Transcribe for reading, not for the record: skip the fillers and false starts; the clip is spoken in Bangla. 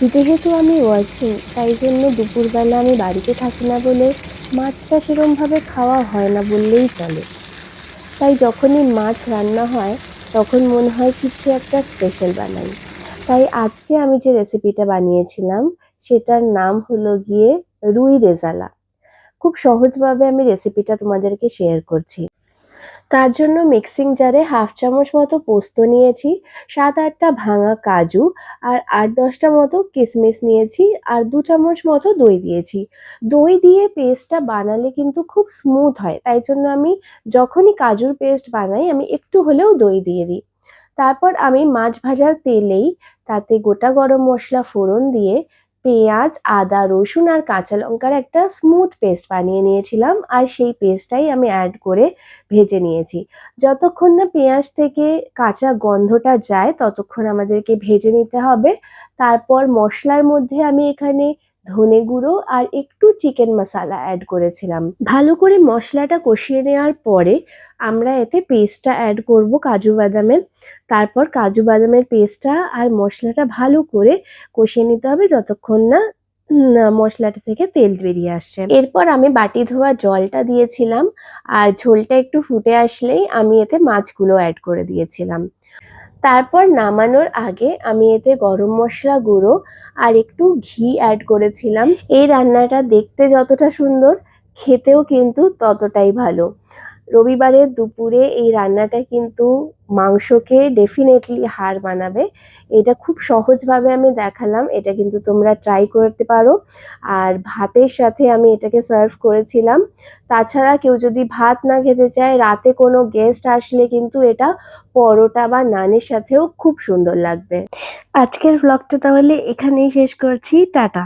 যেহেতু আমি ওয়ার্কিং, তাই জন্য দুপুরবেলা আমি বাড়িতে থাকি না বলে মাছটা সেরমভাবে খাওয়া হয় না বললেই চলে। তাই যখনই মাছ রান্না হয় তখন মনে হয় কিছু একটা স্পেশাল বানাই। তাই আজকে আমি যে রেসিপিটা বানিয়েছিলাম সেটার নাম হলো গিয়ে রুই রেজালা। খুব সহজভাবে আমি রেসিপিটা তোমাদেরকে শেয়ার করছি। তার জন্য মিক্সিং জারে 1/2 চামচ মতো পোস্ত নিয়েছি, 7-8টা ভাঙা কাজু আর 8-10টা মতো কিশমিশ নিয়েছি, আর 2 চামচ মতো দই দিয়েছি। দই দিয়ে পেস্টটা বানালে কিন্তু খুব স্মুথ হয়, তাই জন্য আমি যখনই কাজুর পেস্ট বানাই আমি একটু হলেও দই দিয়ে দিই। তারপর আমি মাছ ভাজার তেলেই তাতে গোটা গরম মশলা ফোড়ন দিয়ে পেঁয়াজ, আদা, রসুন আর কাঁচা লঙ্কার একটা স্মুথ পেস্ট বানিয়ে নিয়েছিলাম, আর সেই পেস্টটাই আমি অ্যাড করে ভেজে নিয়েছি। যতক্ষণ না পেঁয়াজ থেকে কাঁচা গন্ধটা যায় ততক্ষণ আমাদেরকে ভেজে নিতে হবে। তারপর মশলার মধ্যে আমি এখানে ধনে গুঁড়ো আর একটু চিকেন মশলা অ্যাড করেছিলাম। ভালো করে মশলাটা কষিয়ে নেওয়ার পরে আমরা এতে পেস্টটা অ্যাড করব কাজু বাদামের। তারপর কাজু বাদামের পেস্টটা আর মশলাটা ভালো করে কষিয়ে নিতে হবে যতক্ষণ না মশলাটা থেকে তেল বেরিয়ে আসছে। এরপর আমি বাটি ধোয়া জলটা দিয়েছিলাম, আর ঝোলটা একটু ফুটে আসলেই আমি এতে মাছগুলো অ্যাড করে দিয়েছিলাম। তারপর নামানোর আগে আমি এতে গরম মশলা গুঁড়ো আর একটু ঘি অ্যাড করেছিলাম। এই রান্নাটা দেখতে যতটা সুন্দর, খেতেও কিন্তু ততটাই ভালো। রবিবারের দুপুরে এই রান্নাটা কিন্তু মাংসকে ডেফিনেটলি হার মানাবে। এটা খুব সহজভাবে আমি দেখালাম, এটা কিন্তু তোমরা ট্রাই করতে পারো। আর ভাতের সাথে আমি এটাকে সার্ভ করেছিলাম। তাছাড়া কেউ যদি ভাত না খেতে চায়, রাতে কোনো গেস্ট আসলে কিন্তু এটা পরোটা বা নানের সাথেও খুব সুন্দর লাগবে। আজকের ব্লগটা তাহলে এখানেই শেষ করছি। টাটা।